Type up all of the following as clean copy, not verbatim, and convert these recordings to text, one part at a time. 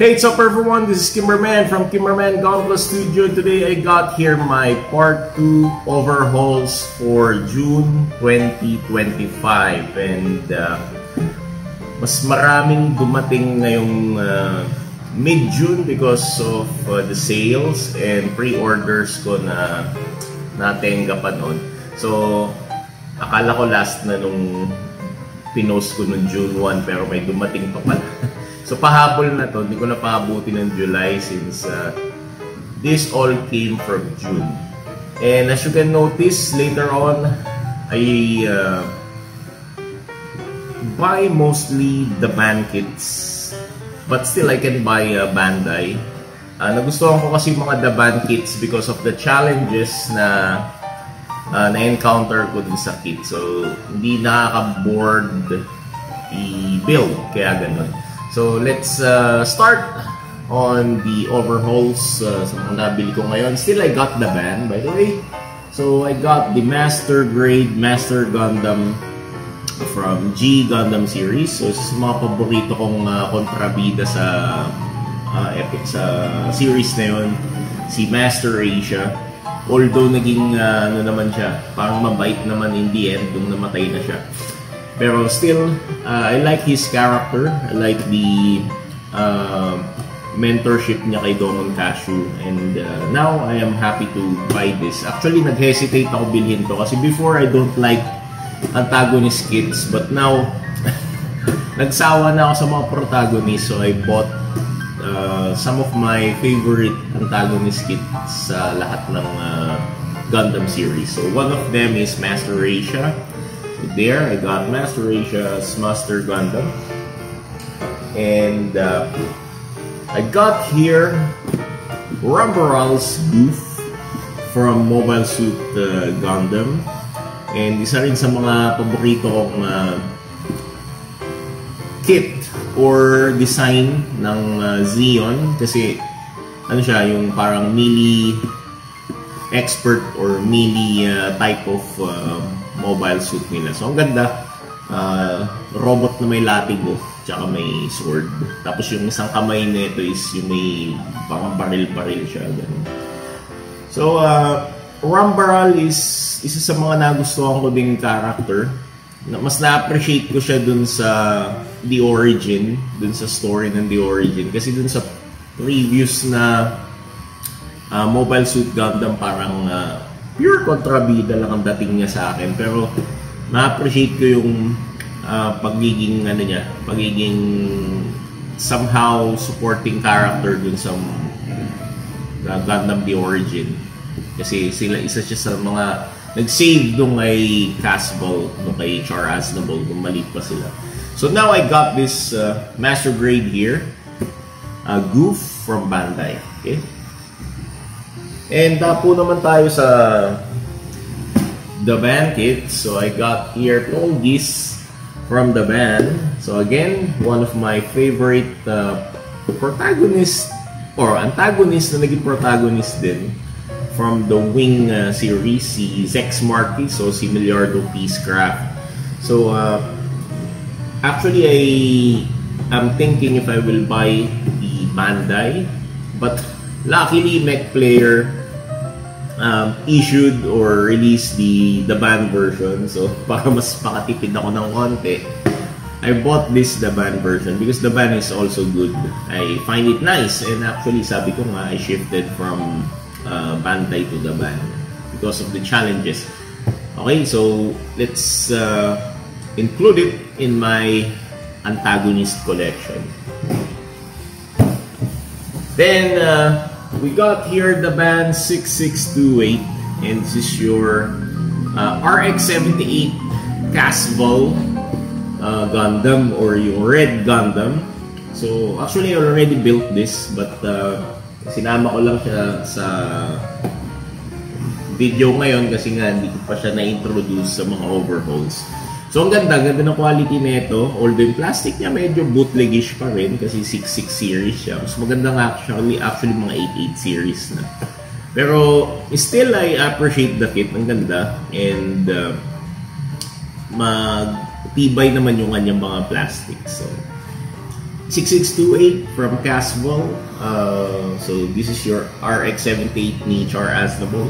Hey, what's up everyone? This is Kimberman from Kimberman Gauntlet Studio. Today I got here my part 2 overhauls for June 2025 and mas maraming dumating ngayong mid-June because of the sales and pre-orders ko na natenga pa noon. So akala ko last na nung pinost ko noong June 1 pero may dumating pa pala. So pahabol na to, hindi ko na pahabuti ng July since this all came from June. And as you can notice, later on, I buy mostly the band kits. But still, I can buy Bandai. Nagustuhan ko kasi mga the band kits because of the challenges na na-encounter ko dun sa kit. So, hindi nakaka-board i-build, kaya ganun. So let's start on the overhauls sa mga nabili ko ngayon. Still, I got the band, by the way. So I got the Master Grade Master Gundam from G Gundam series. So isa sa mga paborito kong kontrabida sa epic sa series na yun, si Master Asia. Although naging ano naman siya, parang mabait naman in the end nung namatay na siya. Pero still, I like his character. I like the mentorship niya kay Domon Cashew. And now, I am happy to buy this. Actually, nag-hesitate ako bilhin to. Kasi before, I don't like antagonist kits. But now, nagsawa na ako sa mga protagonists. So, I bought some of my favorite antagonist kits sa lahat ng Gundam series. So, one of them is Master Asia. There, I got Master Asia's Master Gundam, and I got here Rambaral's Goof from Mobile Suit Gundam, and isa rin sa mga paborito kong kit or design ng Zeon kasi ano siya, yung parang melee expert or melee type of mobile suit nila. So, ang ganda. Robot na may latigo tsaka may sword. Tapos yung isang kamay nito is yung may parang baril-baril siya. Ganun. So, Rambaral is isa sa mga nagustuhan ko ding character. Mas na-appreciate ko siya dun sa The Origin, dun sa story ng The Origin. Kasi dun sa previous na Mobile Suit Gundam, parang pure kontrabida lang ang dating niya sa akin, pero na-appreciate ko yung pagiging ano niya, pagiging somehow supporting character dun sa Gundam The Origin. Kasi isa siya sa mga nag-save nung kay Casball, nung kay Char Aznavour, nung maliit pa sila. So now I got this Master Grade here, Goof from Bandai. Okay? And po naman tayo sa the band kit. So I got here Tolgis from the band. So again, one of my favorite protagonist or antagonist na naging protagonist din from the Wing series, si Zex Marquis, so si Milliardo Peacecraft. So actually I am thinking if I will buy the Bandai, but luckily Mech Player issued or released the band version. So para mas makatipid ako ng konti, I bought the band version because the band is also good. I find it nice, and actually sabi ko nga I shifted from Bandai to the band because of the challenges. Okay, so let's include it in my antagonist collection. Then we got here the band 6628, and this is your RX-78 Casball Gundam or yung Red Gundam. So actually I already built this, but sinama ko lang siya sa video ngayon kasi nga hindi ko pa siya na-introduce sa mga overhauls. So ang ganda ng quality nito. Although yung plastic niya medyo bootlegish pa rin kasi 66 series siya. Mas maganda nga actually mga 88 series na. Pero still I appreciate the kit. Ang ganda. And magtibay naman yung kanyang mga plastic. So 6628 from Caswell. So this is your RX-78 ni Char Aznavour,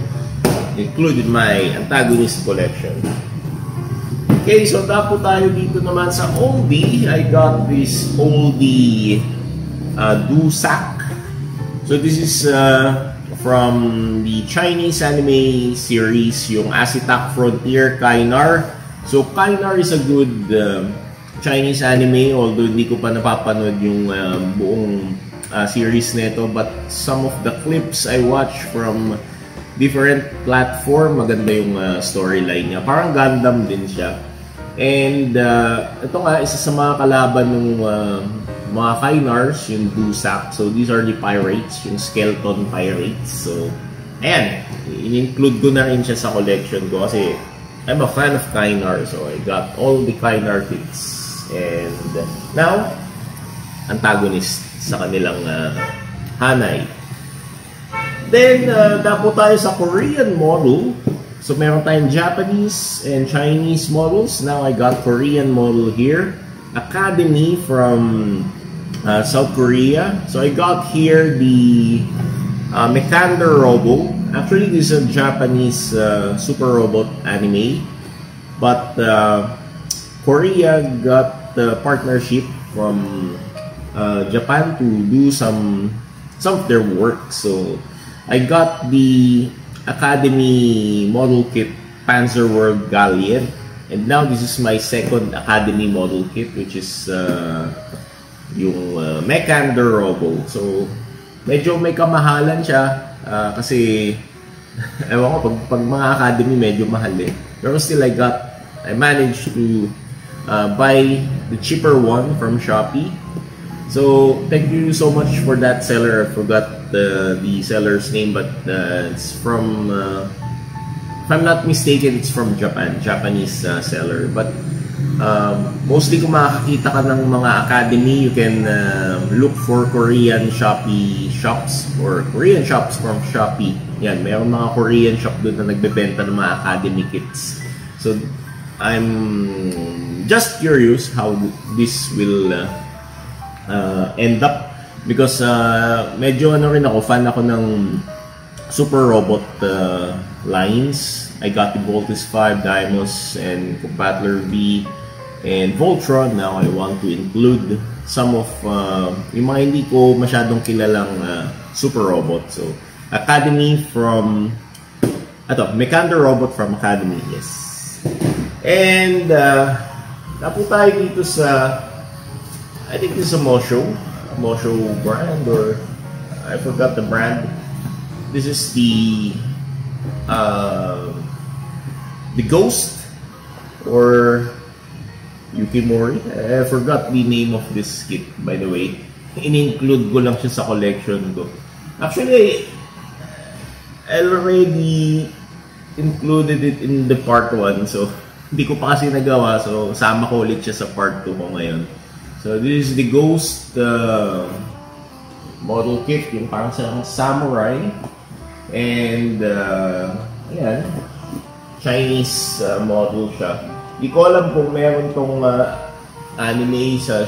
included my antagonist collection. Okay, so tapo tayo dito naman sa oldie. I got this oldie Dusak. So this is from the Chinese anime series, yung Asitak Frontier Kainar. So Kainar is a good Chinese anime, although hindi ko pa napapanood yung buong series nito, but some of the clips I watch from different platform, maganda yung storyline niya. Parang Gundam din siya. And ito nga, isa sa mga kalaban ng mga Kainars, yung Dusak. So these are the pirates, yung skeleton pirates. So ayan, in-include ko na rin siya sa collection ko kasi I'm a fan of Kainar, so I got all the Kainar kits. And now, antagonist sa kanilang Hanay. Then, dapo tayo sa Korean model. So, meron tayong Japanese and Chinese models. Now, I got Korean model here. Academy from South Korea. So, I got here the Mekander Robo. Actually, this is a Japanese super robot anime. But, Korea got the partnership from Japan to do some of their work. So I got the Academy model kit Panzer World Galleon, and now this is my second Academy model kit, which is yung Mekander Robo. So medyo may kamahalan siya kasi ewan ko, pag mga Academy medyo mahal eh. Pero still I managed to buy the cheaper one from Shopee. So thank you so much for that seller. I forgot the seller's name, but it's from if I'm not mistaken, it's from Japan, Japanese seller. But mostly kung makakita ka ng mga Academy, you can look for Korean Shopee shops or Korean shops from Shopee. Yan, mayroong mga Korean shop doon na nagbebenta ng mga Academy kits. So I'm just curious how this will end up, because medyo rin ako, fan ako ng super robot lines. I got the Voltes 5, Deimos, and Battler V, and Voltron. Now I want to include some of yung mga hindi ko masyadong kilalang super robot. So Academy from Mekander Robot from Academy, yes. And napo tayo dito sa, I think this is a Mosho brand, or I forgot the brand. This is the Ghost or Yukimori. I forgot the name of this kit, by the way. In-include ko lang siya sa collection ko. Actually, I already included it in the part 1, so hindi ko pa kasi nagawa, so sama ko ulit siya sa part 2 ko ngayon. So this is the Ghost model kit, yung parang sa samurai. And ayan, Chinese model siya. Di ko alam kung meron tong anime sa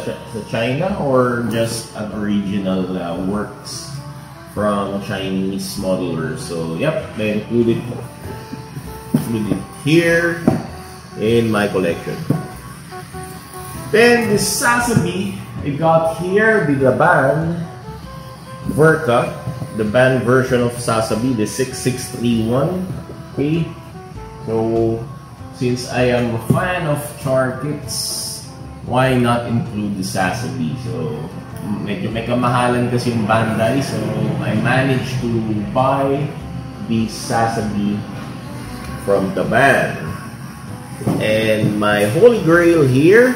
China or just an original works from Chinese modelers. So yep, they included here in my collection. Then the Sazabi, I got here the Laban Verka, the band version of Sazabi, the 6631. Okay, so since I am a fan of Char kits, why not include the Sazabi? So medyo may kamahalan kasi yung Bandai, so I managed to buy the Sazabi from the band. And my holy grail here,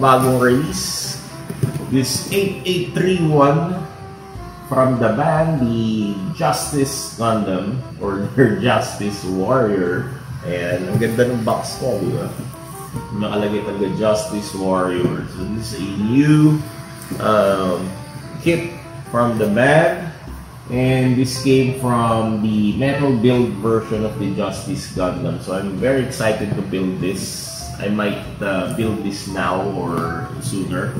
bagong release, this 8831 from the band, the Justice Gundam or their Justice Warrior. And ang ganda ng box ko, di ba? Nakalagay talaga Justice Warrior. So this is a new kit from the band. And this came from the metal build version of the Justice Gundam. So I'm very excited to build this. I might build this now or sooner.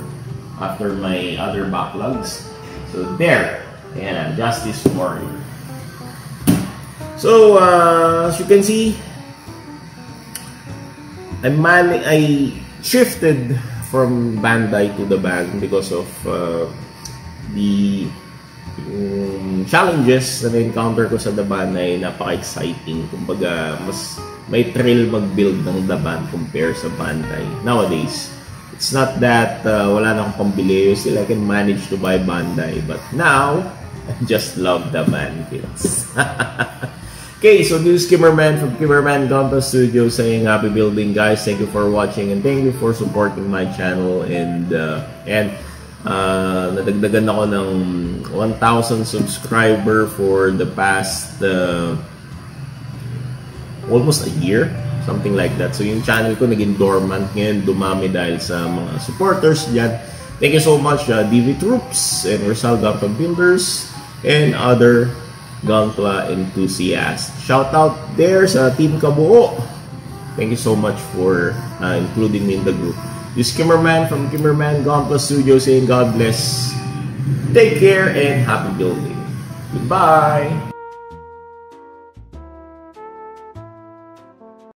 after my other backlogs. So there, ayan, Justice Warrior. So as you can see, I shifted from Bandai to the band because of the challenges na na-encounter ko sa The Band ay napaka-exciting. Kumbaga, mas may thrill mag-build ng The Band compare sa Bandai. Nowadays, it's not that wala na akong pambili. Still, I can manage to buy Bandai. But now, I just love The Band builds. Okay, so this is Kimmerman from Kimmerman Gonto Studio saying happy building, guys. Thank you for watching and thank you for supporting my channel. And nadagdagan ako ng 1,000 subscriber for the past almost a year, something like that. So yung channel ko naging dormant ngayon, dumami dahil sa mga supporters dyan. Thank you so much, DV Troops and Rizal Gunpla Builders and other Gunpla enthusiasts. Shout out there sa Team Kabuo. Thank you so much for including me in the group. This is Kimmerman from Kimmerman Gunpla Studio saying God bless. Take care and happy building. Goodbye.